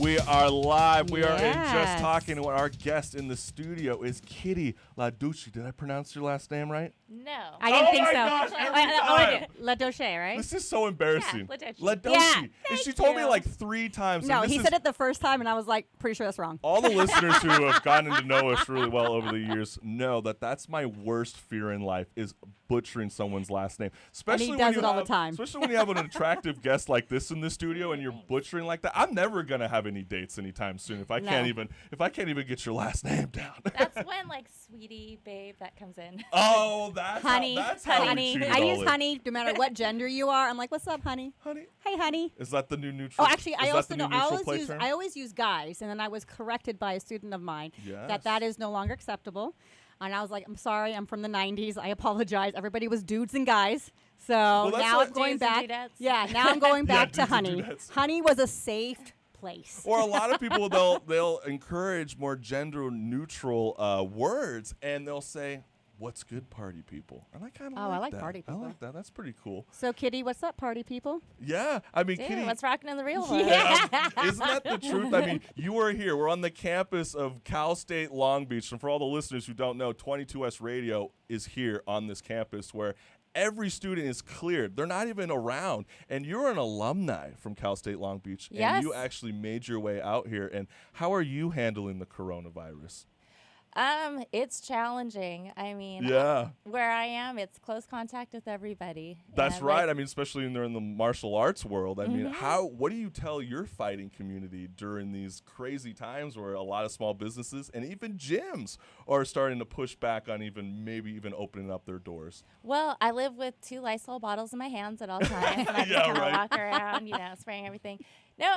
We are live. We are in Yes. Just Talking. Our guest in the studio is Kitty LaDochy. Did I pronounce your last name right? No. I didn't think my so. gosh, every I time. LaDochy, right? This is so embarrassing. Yeah, LaDochy. LaDochy. Yeah, And thank she told me you. like 3 times. No, and this he is said it the first time, and I was like, pretty sure that's wrong. all the listeners who have gotten to know us really well over the years know that that's my worst fear in life is butchering someone's last name. Especially he when does you it all the have- time. Especially when you have an attractive guest like this in the studio and you're butchering like that. I'm never gonna have any dates anytime soon if I can't even get your last name down. That's when, like, sweetie, babe, that comes in. Oh, that's Honey, that's how honey. we treat I it use all honey no matter what gender you are. I'm like, what's up, honey? Honey, Hey, honey. is that the new neutral? Oh, actually, I is also that the know. new neutral play term? I always use guys, and then I was corrected by a student of mine Yes. that is no longer acceptable. And I was like, I'm sorry, I'm from the 90s. I apologize. Everybody was dudes and guys. So that's now what- I'm going Dudes and back. dudettes. Yeah, now I'm going Yeah, back to dudes and honey. dudettes. Honey was a safe place. Or a lot of people they'll encourage more gender neutral words, and they'll say, "What's good, party people?" And I kind of Oh, I like that. party I people. like that. That's pretty cool. So, Kitty, what's up, party people? Yeah, I mean, Dude, Kitty. what's rocking in the real world? Isn't that the truth? I mean, you are here. We're on the campus of Cal State Long Beach. And for all the listeners who don't know, 22S Radio is here on this campus where every student is cleared. They're not even around. And you're an alumni from Cal State Long Beach. And Yes. you actually made your way out here. And how are you handling the coronavirus? It's challenging. I mean, Yeah. where I am, it's close contact with everybody. That's And, right. like, I mean, especially when they're in the martial arts world. I mean, what do you tell your fighting community during these crazy times where a lot of small businesses and even gyms are starting to push back on maybe even opening up their doors? well, I live with 2 Lysol bottles in my hands at all times. And I just Yeah, kind of right. walk around, spraying everything. No,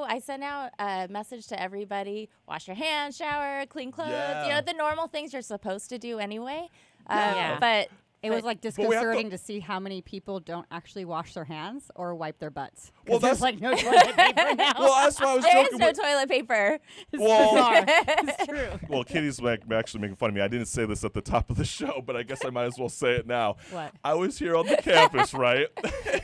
I sent out a message to everybody: wash your hands, shower, clean clothes. Yeah. The normal things you're supposed to do anyway. Yeah. But It was like we have to- disconcerting to see how many people don't actually wash their hands or wipe their butts. 'Cause Well, there's that's- like no toilet paper now. Well, that's why I was there is joking. no toilet paper. Well, It's true. well, Kitty's actually making fun of me. I didn't say this at the top of the show, but I guess I might as well say it now. What? I was here on the campus, right?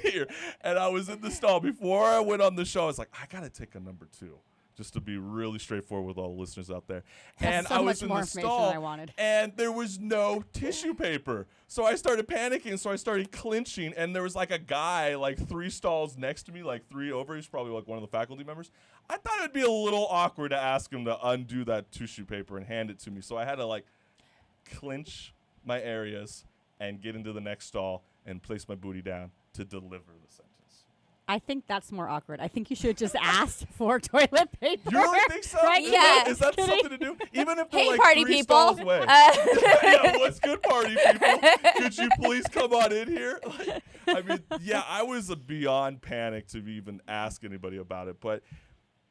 Here, and I was in the stall. Before I went on the show, I was like, I got to take a number 2. Just to be really straightforward with all the listeners out there. That's And so I was much in more the information stall, than I wanted. and there was no tissue paper. So I started panicking, so I started clinching, and there was like a guy like 3 stalls next to me, like 3 over. He's probably like one of the faculty members. I thought it'd be a little awkward to ask him to undo that tissue paper and hand it to me. So I had to like clinch my areas and get into the next stall and place my booty down to deliver the sentence. I think that's more awkward. I think you should have just asked for toilet paper. You really think so? Right? Yeah. Is that something to do? Even if they're Hey, like party 3 people. stalls away. Yeah, what's good, party people? Could you please come on in here? Like, I mean, yeah, I was beyond panic to even ask anybody about it. But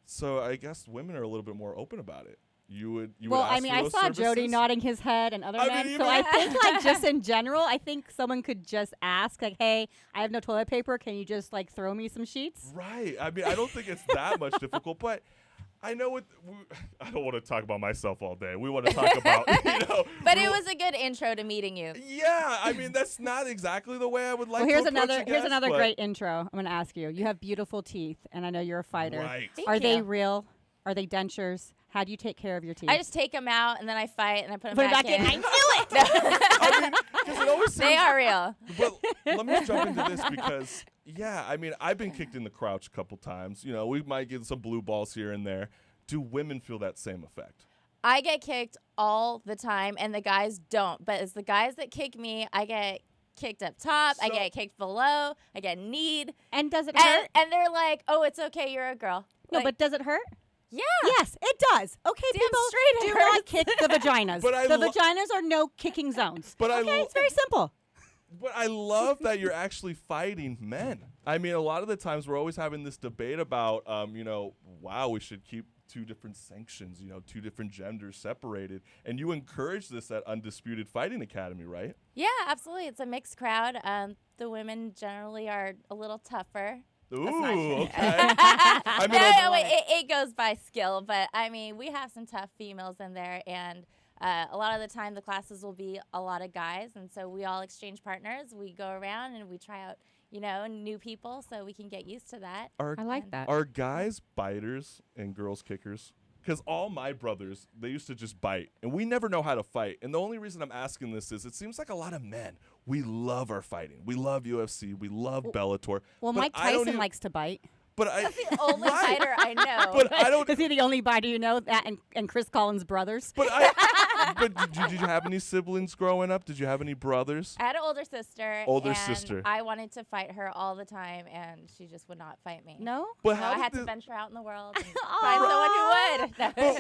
so I guess women are a little bit more open about it. You would Well, ask I mean, for I those saw Jody services? nodding his head and other I mean, men. even- So I think, like, just in general, I think someone could just ask, like, hey, I have no toilet paper. Can you just, like, throw me some sheets? Right. I mean, I don't think it's that much difficult, but I know I don't want to talk about myself all day. We want to talk about, But it was a good intro to meeting you. Yeah, I mean, that's not exactly the way I would like Well, here's to approach another a here's guest, another but- great intro. I'm going to ask you. You have beautiful teeth, and I know you're a fighter. Right. Thank Are they you. real? Are they dentures? How do you take care of your teeth? I just take them out and then I fight and I put them Put 'em back, back in. I in. knew it! I mean, 'cause it always They seems- are real. But let me jump into this because, yeah, I mean, I've been kicked in the crouch a couple times. We might get some blue balls here and there. Do women feel that same effect? I get kicked all the time and the guys don't. But it's the guys that kick me, I get kicked up top, I So- get kicked below, I get kneed. And does it And, hurt? and they're like, oh, it's okay, you're a girl. No, Like, but does it hurt? yeah. Yes, it does. Okay, Damn people, straight it do not hurts. kick the vaginas. But I The lo- vaginas are no kicking zones. But okay, it's very simple. But I love that you're actually fighting men. I mean, a lot of the times we're always having this debate about, wow, we should keep 2 different sanctions, 2 different genders separated. And you encourage this at Undisputed Fighting Academy, right? Yeah, absolutely. It's a mixed crowd. The women generally are a little tougher. Ooh, not true. okay. I mean, No, it goes by skill, but I mean, we have some tough females in there, and a lot of the time the classes will be a lot of guys, and so we all exchange partners. We go around and we try out, new people so we can get used to that. I like that. Are guys biters and girls kickers? Because all my brothers, they used to just bite, and we never know how to fight. And the only reason I'm asking this is it seems like a lot of men, we love our fighting. We love UFC. We love Bellator. Well, but Mike I don't Tyson likes to bite. But I, That's the only fighter I know. But I don't. Is he the only biter you know? That and Chris Collins' brothers? But did you have any siblings growing up? Did you have any brothers? I had an older sister. Older and sister. I wanted to fight her all the time, and she just would not fight me. No? But So how I did had to this- venture out in the world and find someone who would.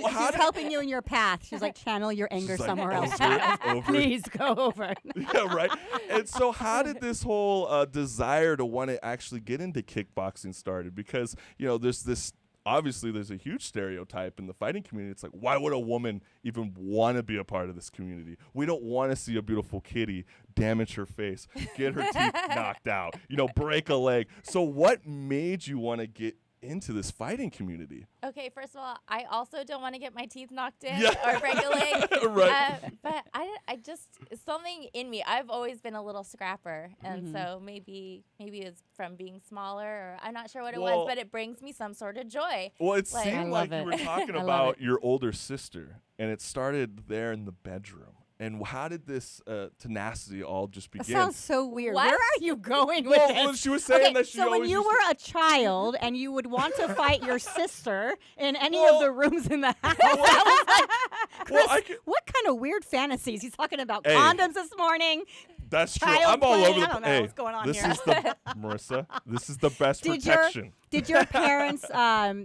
But how She's did- helping you in your path. She's like, channel your anger She's like, somewhere else. over. Please go over. Yeah, right. And so, how did this whole desire to want to actually get into kickboxing started? Because there's this. Obviously, there's a huge stereotype in the fighting community. It's like, why would a woman even want to be a part of this community? We don't want to see a beautiful kitty damage her face, get her teeth knocked out, break a leg. So what made you want to get into this fighting community? Okay, first of all, I also don't want to get my teeth knocked in Yeah. or break a leg. Right. But I just, something in me, I've always been a little scrapper. And so maybe it's from being smaller, or I'm not sure what it Well- was, but it brings me some sort of joy. Well, it Like- seemed I like love you it. were talking I love about it. your older sister, and it started there in the bedroom. And how did this tenacity all just That begin? sounds so weird. What? Where are you going with Well, this? she was saying Okay, that she so when always you used were a child and you would want to fight your sister in any Well- of the rooms in the house, I was like, Chris, I could- what kind of weird fantasies? He's talking about Hey. condoms this morning. That's true. child I'm all play. over the I don't know Hey, what's going on this here. is the Marissa. This is the best Did protection. your parents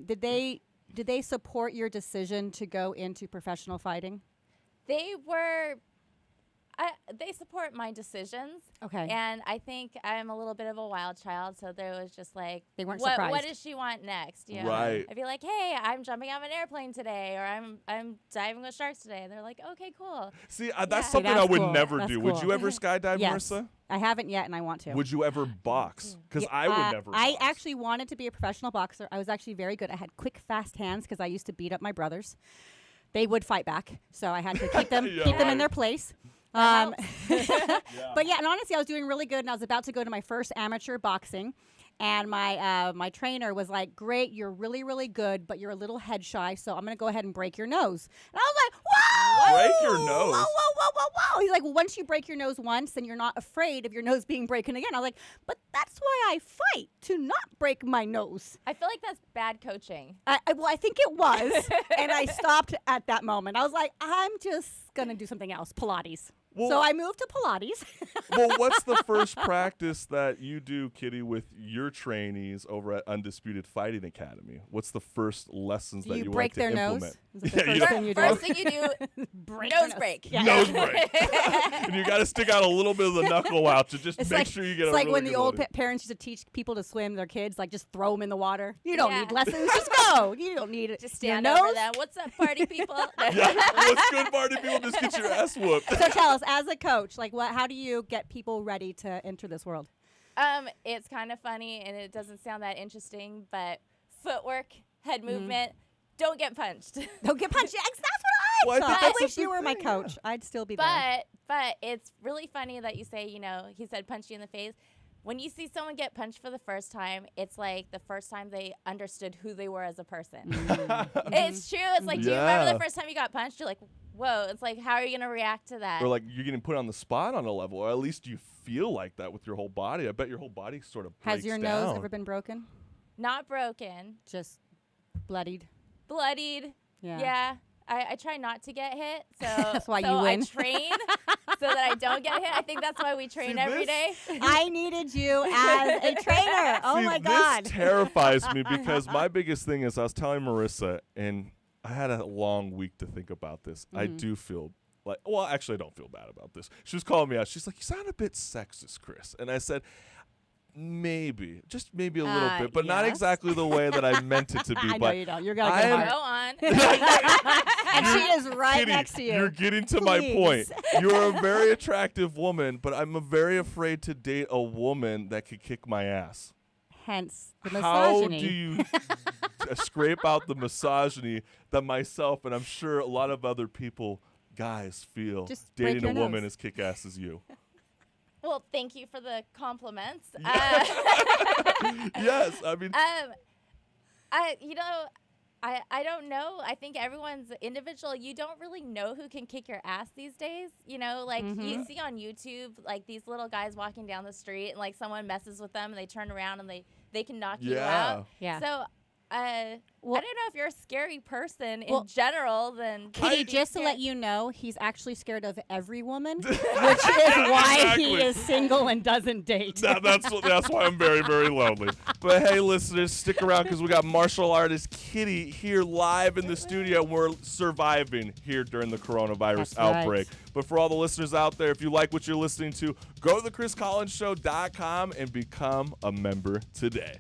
did they support your decision to go into professional fighting? They support my decisions. Okay. And I think I'm a little bit of a wild child, so there was just like, They weren't what surprised. does she want next? Right. I'd be like, hey, I'm jumping out of an airplane today, or I'm diving with sharks today. And they're like, okay, cool. See, that's Yeah. something That's I would cool. never That's do. Would cool. you ever skydive, Yes. Marissa? I haven't yet, and I want to. Would you ever box? Because Yeah, I would never. I box. actually wanted to be a professional boxer. I was actually very good. I had quick, fast hands because I used to beat up my brothers. They would fight back, so I had to keep them Yeah, keep them right. in their place. That But yeah, and honestly, I was doing really good, and I was about to go to my first amateur boxing. And my trainer was like, "Great, you're really, really good, but you're a little head shy, so I'm gonna go ahead and break your nose." And I was like, "Whoa! Break your nose? Whoa, whoa, whoa, whoa, whoa!" He's like, well, "Once you break your nose once, then you're not afraid of your nose being broken again." I was like, "But that's why I fight, to not break my nose." I feel like that's bad coaching. Well, I think it was, and I stopped at that moment. I was like, "I'm just gonna do something else, Pilates." Well- So I moved to Pilates. Well, what's the first practice that you do, Kitty, with your trainees over at Undisputed Fighting Academy? What's the first lessons Do that you you break like to their nose? implement? Is it the Yeah, first you thing you do? First thing you do, Break nose their break. Yeah. Nose break. And you got to stick out a little bit of the knuckle out to just It's make like, sure you get it's a like really when good the old loading. parents used to teach people to swim their kids, like just throw them in the water. You don't Yeah. need lessons, just go. You don't need it. Just Your stand nose? over them. What's up, party people? Yeah, what's good party people just get your ass whooped. So tell us, as a coach, like how do you get people ready to enter this world? It's kind of funny, and it doesn't sound that interesting, but footwork, head Mm-hmm. movement, don't get punched. Don't get punched. That's Well, what I I think thought. I that's a wish you big were my thing, coach. I'd still be there. But it's really funny that you say, he said punch you in the face. When you see someone get punched for the first time, it's like the first time they understood who they were as a person. It's true. It's like, do you remember Yeah. the first time you got punched? You're like, whoa. It's like, how are you going to react to that? Or like you're getting put on the spot on a level, or at least you feel like that with your whole body. I bet your whole body sort of breaks Has your down. nose ever been broken? Not broken, Just bloodied? bloodied. Yeah. Yeah. I try not to get hit, so That's why so you win. I train so that I don't get hit. I think that's why we train See, every day. I needed you as a trainer. Oh See, my God. This terrifies me because my biggest thing is I was telling Marissa, and I had a long week to think about this. I Mm-hmm. do feel like, well, actually, I don't feel bad about this. She was calling me out. She's like, "You sound a bit sexist, Chris." And I said, maybe, just maybe a little bit, but not yes. exactly the way that I meant it to be. I know but you don't. You're going I to am- get Go hard. on. And she is right Kitty, next to you. You're getting to my point. You're a very attractive woman, but I'm very afraid to date a woman that could kick my ass. Hence the How misogyny. do you scrape out the misogyny that myself and I'm sure a lot of other people, guys, feel Just break dating a your woman nose. as kick-ass as you? Well, thank you for the compliments. Yes, I mean, I don't know. I think everyone's individual. You don't really know who can kick your ass these days. You know, like you see on YouTube, like these little guys walking down the street, and like someone messes with them, and they turn around and they can knock you out. Yeah. So. I don't know if you're a scary person in Well, general, then Kitty, just to let you know, he's actually scared of every woman, which is why he is single and doesn't date. that's why I'm very, very lonely. But hey, listeners, stick around because we got martial artist Kitty here live in the studio. We're surviving here during the coronavirus That's right. outbreak. But for all the listeners out there, if you like what you're listening to, go to thechriscollinsshow.com and become a member today.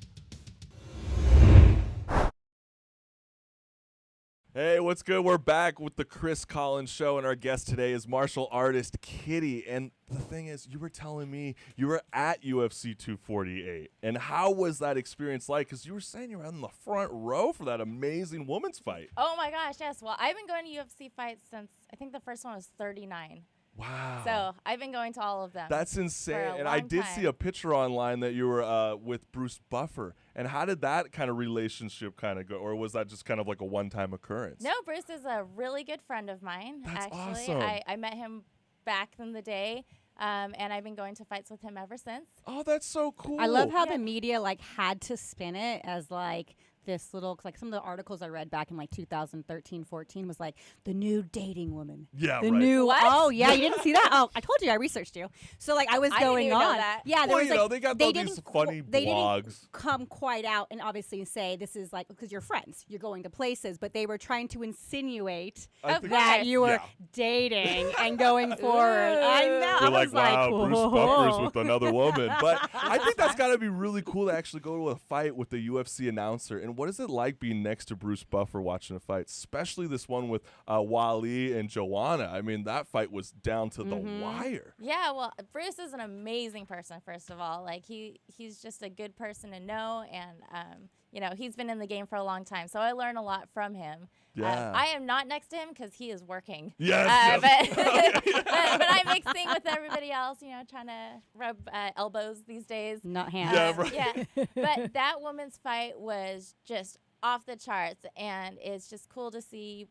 Hey, what's good? We're back with the Chris Collins Show, and our guest today is martial artist Kitty. And the thing is, you were telling me you were at UFC 248, and how was that experience like? Because you were saying you were in the front row for that amazing women's fight. Oh my gosh, yes. Well, I've been going to UFC fights since I think the first one was 39. Wow. So I've been going to all of them. That's insane. for a And I long did time. see a picture online that you were with Bruce Buffer. And how did that kind of relationship kind of go? Or was that just kind of like a one-time occurrence? No, Bruce is a really good friend of mine. That's actually, awesome. I met him back in the day, and I've been going to fights with him ever since. Oh, that's so cool. I love how Yeah. the media like had to spin it as like this little, like some of the articles I read back in like 2013, 14 was like the new dating woman. Yeah, The right. new, What? oh yeah, you didn't see that? Oh, I told you, I researched you. So like I was I didn't going even know on. that. Yeah, there Well, was you like know, they got all these funny they blogs. didn't come quite out and obviously say this is like because you're friends, you're going to places, but they were trying to insinuate I Of think- course. that you were Yeah. dating and going forward. I know. You're I like, was like, wow, Bruce whoa. Buffer's with another woman. But I think that's got to be really cool to actually go to a fight with the UFC announcer. And what is it like being next to Bruce Buffer watching a fight, especially this one with Wally and Joanna? I mean, that fight was down to the wire. Yeah, well, Bruce is an amazing person. First of all, like he's just a good person to know, and you know, he's been in the game for a long time, so I learn a lot from him. Yeah. I am not next to him because he is working. Yes, But I'm mixing with everybody else, you know, trying to rub elbows these days. Not hands. Yeah, right. Yeah, but that women's fight was just off the charts, and it's just cool to see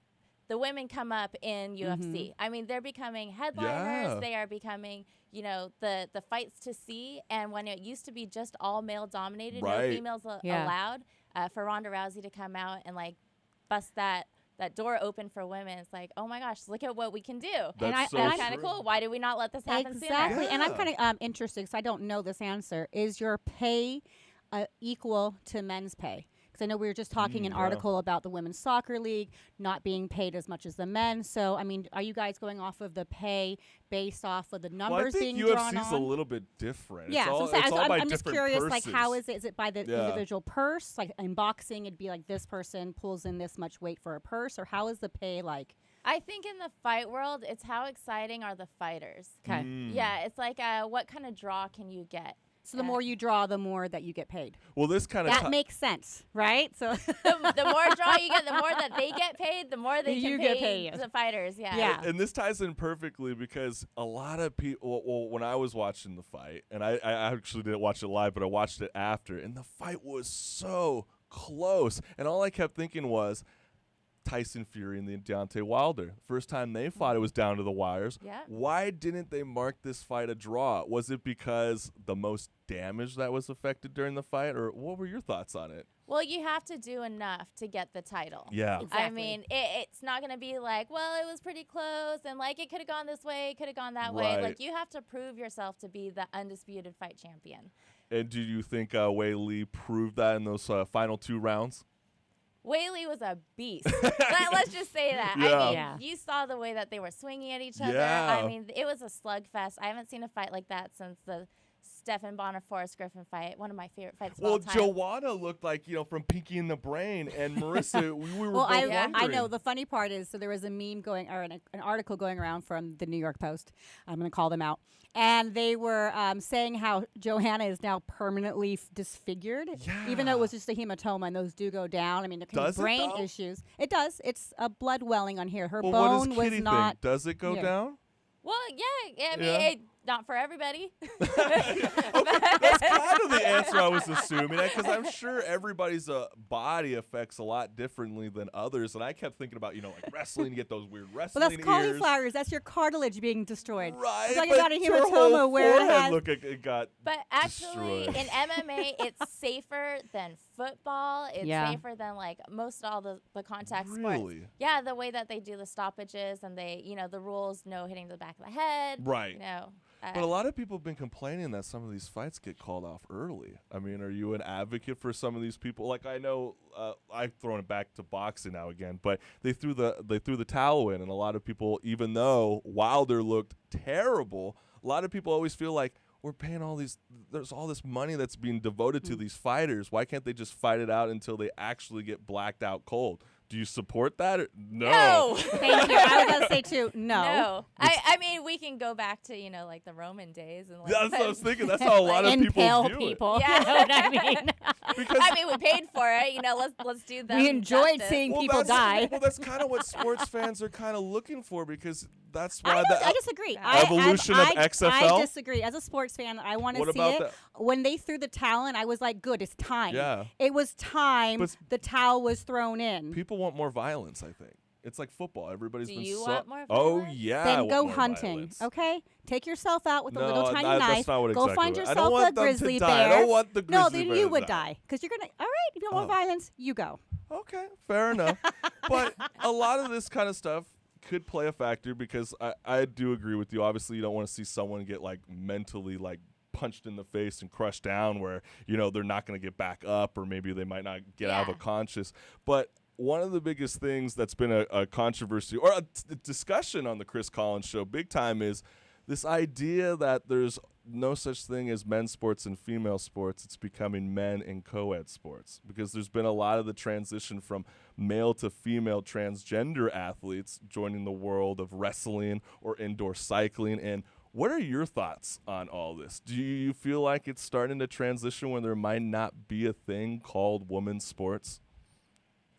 the women come up in UFC. I mean, they're becoming headliners. Yeah. They are becoming, you know, the fights to see. And when it used to be just all male dominated, Right. no females Yeah. allowed, for Ronda Rousey to come out and like bust that door open for women, it's like, oh my gosh, look at what we can do. That's so That's true. kind of cool. Why did we not let this happen Exactly. sooner? And I'm Yeah. kind of interested because I don't know this answer. Is your pay equal to men's pay? Because I know we were just talking an yeah. article about the women's soccer league not being paid as much as the men. So, I mean, are you guys going off of the pay based off of the Well, I numbers think being drawn UFC's on? a little bit different. Yeah, it's all, so I'm, saying, it's all by I'm just different curious, purses. like, how is it? Is it by the Yeah. individual purse? Like in boxing, it'd be like this person pulls in this much weight for a purse, or how is the pay like? I think in the fight world, it's how exciting are the fighters. Okay. Yeah, it's like what kind of draw can you get? So the more you draw, the more that you get paid. Well, this kind of That makes sense, right? So The more draw you get, the more that they get paid, the more they You can get pay paid. the fighters. Yeah. Yeah. And this ties in perfectly because a lot of people, well, when I was watching the fight, and I actually didn't watch it live, but I watched it after, and the fight was so close. And all I kept thinking was Tyson Fury and the Deontay Wilder. First time they fought, it was down to the wires. Yeah. Why didn't they mark this fight a draw? Was it because the most damage that was affected during the fight, or what were your thoughts on it? Well, you have to do enough to get the title. Yeah. I Exactly. mean, it's not going to be like, well, it was pretty close, and like it could have gone this way, could have gone that way. Right. Like you have to prove yourself to be the undisputed fight champion. And do you think Wei Lee proved that in those final 2 rounds? Whaley was a beast. Let's just say that. Yeah. I mean, Yeah. you saw the way that they were swinging at each other. Yeah. I mean, it was a slugfest. I haven't seen a fight like that since the Stephan Bonner Forrest Griffin fight. One of my favorite fights of Well, all time. Joanna looked like, from Pinky in the Brain, and Marissa, we were well, both I wondering. know the funny part is so there was a meme going or an article going around from the New York Post. I'm going to call them out, and they were saying how Johanna is now permanently disfigured, even though it was just a hematoma, and those do go down. I mean, there can Does be it, brain though? issues. It does. It's a blood welling on here. Her Well, what bone does was Kitty not. think? Does it go here. down? Well, yeah. I mean, Yeah. not for everybody. Okay, that's kind of the answer I was assuming, because I'm sure everybody's body affects a lot differently than others. And I kept thinking about, like wrestling, you get those weird wrestling Well, that's ears. cauliflowers. That's your cartilage being destroyed. Right. I'm talking but about a your hematoma whole where it forehead has. looked like it got But actually, destroyed. in MMA, it's safer than football. It's safer than like most all the contact sports. Really? Yeah, the way that they do the stoppages and they, the rules, no hitting the back of the head. Right. But a Uh, lot of people have been complaining that some of these fights get called off early. I mean, are you an advocate for some of these people? Like, I know I've thrown it back to boxing now again, but they threw the towel in, and a lot of people, even though Wilder looked terrible, a lot of people always feel like we're paying there's all this money that's being devoted to these fighters. Why can't they just fight it out until they actually get blacked out cold? Do you support that? No. Thank you. I was going to say, too, no. No. I mean, we can go back to, like the Roman days. And like, That's what I was thinking. That's how a lot of people Impale view people. Yeah. You know what I mean? Because I mean, we paid for it. Let's do that. We enjoyed seeing people die. Well, that's kind of what sports fans are kind of looking for, because that's I why I disagree. evolution of XFL? I disagree. As a sports fan, I want to What see about it. that? When they threw the towel in, I was like, good, it's time. Yeah. It was time But the towel was thrown in. people want more violence, I think. It's like football. Everybody's Do been you so want more Oh violence? yeah. I Then want go more hunting, violence. okay? Take yourself out with a No, little tiny that's knife. not what Go exactly find what- I yourself don't want a them to grizzly die. bear. I don't want the No, grizzly then bear you to would die. die. Because you're going to, all right, if you want more violence, you go. Okay, fair enough. But a lot of this kind of stuff could play a factor, because I do agree with you. Obviously, you don't want to see someone get like mentally like punched in the face and crushed down where, they're not going to get back up, or maybe they might not get out of a conscious. But one of the biggest things that's been a controversy or a discussion on the Chris Collins show big time is this idea that there's no such thing as men's sports and female sports. It's becoming men and co-ed sports, because there's been a lot of the transition from male to female transgender athletes joining the world of wrestling or indoor cycling. And what are your thoughts on all this? Do you feel like it's starting to transition when there might not be a thing called women's sports?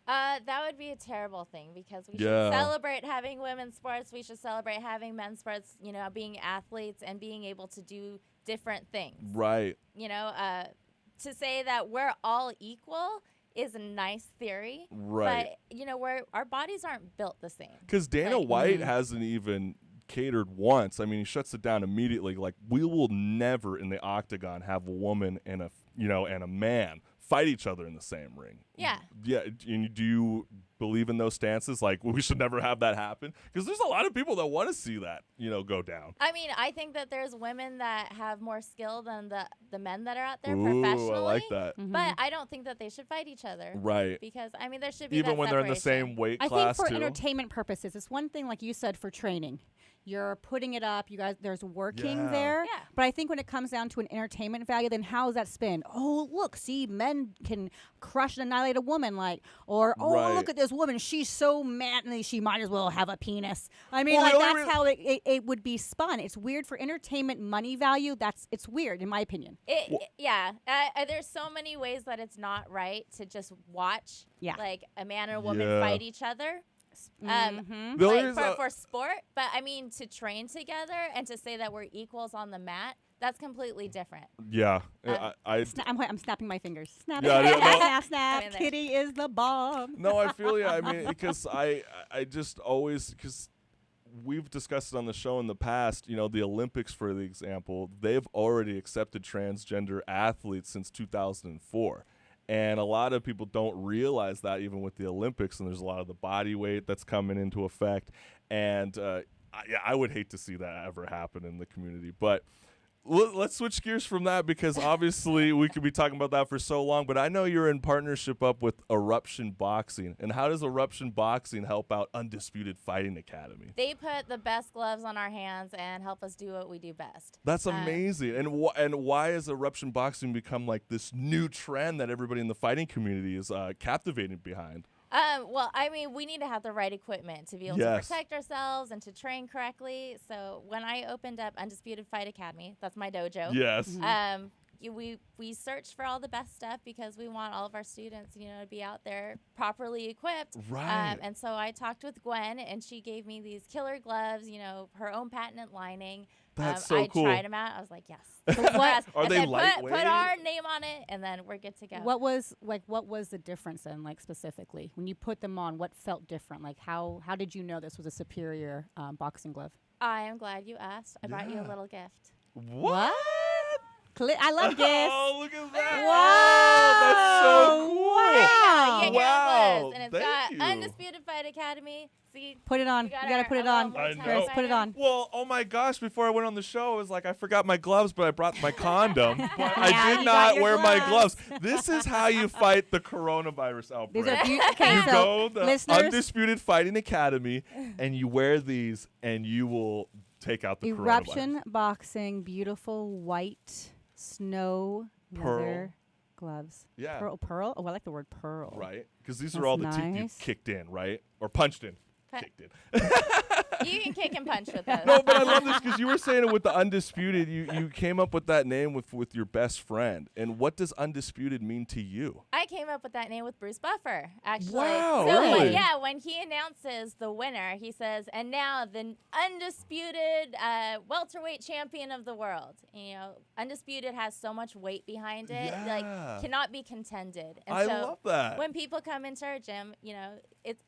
That would be a terrible thing, because we Yeah. should celebrate having women's sports. We should celebrate having men's sports, being athletes and being able to do different things. Right. To say that we're all equal is a nice theory. Right. But, our bodies aren't built the same. Because Dana Like- White hasn't even catered once. I mean, he shuts it down immediately. Like, we will never in the octagon have a woman and a man fight each other in the same ring. Yeah. Yeah. And do you believe in those stances? Like, we should never have that happen? Because there's a lot of people that want to see that, go down. I mean, I think that there's women that have more skill than the men that are out there Ooh, professionally. I like that. But I don't think that they should fight each other. Right. Because, there should be Even that when they're in the separation. same weight I think class, for too? entertainment purposes, it's one thing, like you said, for training. You're putting it up. You guys, there's working Yeah. there. Yeah. But I think when it comes down to an entertainment value, then how is that spin? Oh, look, see, men can crush and annihilate a woman, or Right. look at this woman. She's so manly, she might as well have a penis. I mean, Well, the only that's how it would be spun. It's weird for entertainment money value. It's weird, in my opinion. There's so many ways that it's not right to just watch like a man and a woman Yeah. fight each other. The only reason For sport, but to train together and to say that we're equals on the mat, that's completely different. Yeah. I I'm snapping my fingers. Snap, Yeah, snap, no. snap, snap. I'm in there. Kitty is the bomb. No, I feel you. I mean, because I just always, because we've discussed it on the show in the past, the Olympics, for the example, they've already accepted transgender athletes since 2004. And a lot of people don't realize that, even with the Olympics, and there's a lot of the body weight that's coming into effect. And I would hate to see that ever happen in the community. But let's switch gears from that, because obviously we could be talking about that for so long. But I know you're in partnership up with Eruption Boxing. And how does Eruption Boxing help out Undisputed Fighting Academy? They put the best gloves on our hands and help us do what we do best. That's amazing. And why has Eruption Boxing become like this new trend that everybody in the fighting community is captivated behind? Well, we need to have the right equipment to be able to protect ourselves and to train correctly. So when I opened up Undisputed Fight Academy, that's my dojo. Yes. We searched for all the best stuff, because we want all of our students, to be out there properly equipped. Right. And so I talked with Gwen, and she gave me these killer gloves, her own patented lining. That's so I cool. tried them out. I was like, yes. What Are I they said, lightweight? Put our name on it, and then we're good to go. what was the difference then, like specifically when you put them on? What felt different? Like how did you know this was a superior boxing glove? I am glad you asked. I brought you a Yeah. little gift. What? I love gifts. Oh, look at that. Wow. That's so cool. Wow. Yeah, Wow. and it's Thank got you. Undisputed Fight Academy. See, Put it on. we You got gotta our- put it our on. little I Muay Thai know. Chris, put it on. Well, oh my gosh, before I went on the show, it was like I forgot my gloves, but I brought my condom. But Now I you did got not your wear my gloves. gloves. This is how you fight the coronavirus outbreak. These are okay. You So go to listeners, Undisputed Fighting Academy, and you wear these, and you will take out the Eruption coronavirus. Boxing, beautiful white snow Pearl. leather gloves. Yeah. Pearl. Oh, I like the word pearl. Right? Because these are That's all the teeth you nice. kicked in, right? Or punched in. Cut. Kicked in. You can kick and punch with those. No, but I love this because you were saying it with the Undisputed. You came up with that name with your best friend. And what does Undisputed mean to you? I came up with that name with Bruce Buffer, actually. Wow, So, really? when he announces the winner, he says, and now the undisputed welterweight champion of the world. You know, Undisputed has so much weight behind it, Yeah. like cannot be contended. And I so love that. when people come into our gym, you know,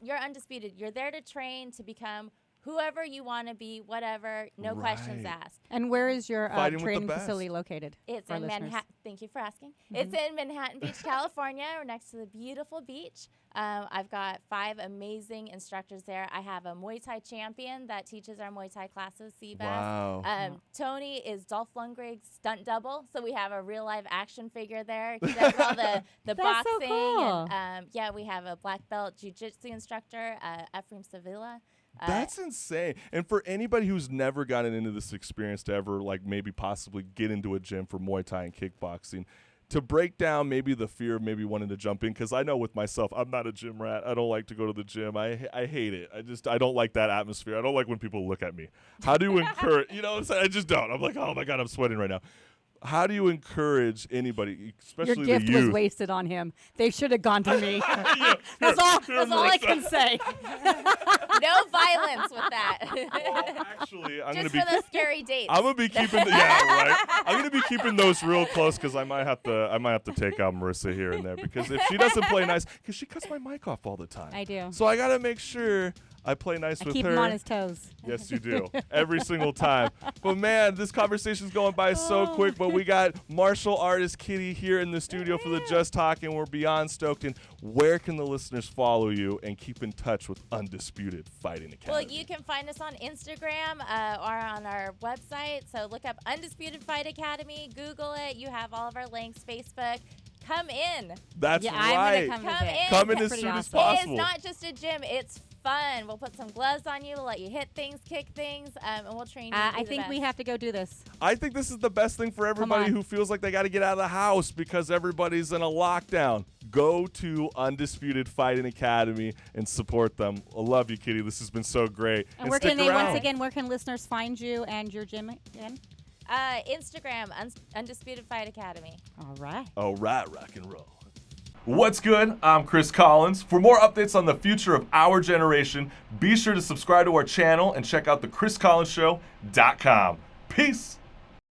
you're undisputed. You're there to train to become whoever you want to be, whatever, no questions Right. asked. And where is your Fighting with the training best. facility located? It's for our in listeners? Manhattan. Thank you for asking. It's in Manhattan Beach, California. We're next to the beautiful beach. I've got 5 amazing instructors there. I have a Muay Thai champion that teaches our Muay Thai classes, Seabass. Wow. Tony is Dolph Lundgren's stunt double, so we have a real live action figure there. He does all the That's so boxing. cool. And, we have a black belt jiu-jitsu instructor, Ephraim Sevilla. That's insane. And for anybody who's never gotten into this experience to ever, like, maybe possibly get into a gym for Muay Thai and kickboxing, to break down maybe the fear of maybe wanting to jump in, because I know with myself, I'm not a gym rat. I don't like to go to the gym. I hate it. I don't like that atmosphere. I don't like when people look at me. How do you encourage, you know what I'm saying? I just don't. I'm like, oh my God, I'm sweating right now. How do you encourage anybody, especially Your the gift youth? was wasted on him. They should have gone to me. Yeah, That's all. here, That's all I Marissa. can say. No violence with that. Well, actually, I'm Just gonna for be. the scary dates. I'm gonna be keeping. Right. I'm gonna be keeping those real close because I might have to take out Marissa here and there because if she doesn't play nice, because she cuts my mic off all the time. I do. So I gotta make sure I play nice I with keep her. him on his toes. Yes, you do. Every single time. But man, this conversation's going by so quick. But we got martial artist Kitty here in the studio for the Just Talking. We're beyond stoked. And where can the listeners follow you and keep in touch with Undisputed Fighting Academy? Well, you can find us on Instagram or on our website. So look up Undisputed Fight Academy. Google it. You have all of our links. Facebook. Come in. That's Yeah, right. I'm gonna Come visit. in. Come in That's as pretty soon as awesome. It is possible. not just a gym. It's fun. We'll put some gloves on you to let you hit things, kick things, and we'll train you. to I be the think we best. have to go do this. I think this is the best thing for everybody on. who feels like they got to get out of the house because everybody's in a lockdown. Go to Undisputed Fighting Academy and support them. I love you, Kitty. This has been so great. And where stick can they around. once again? Where can listeners find you and your gym again? Instagram, Undisputed Fight Academy. All right. All right, rock and roll. What's good? I'm Chris Collins. For more updates on the future of our generation, be sure to subscribe to our channel and check out thechriscollinsshow.com. Peace.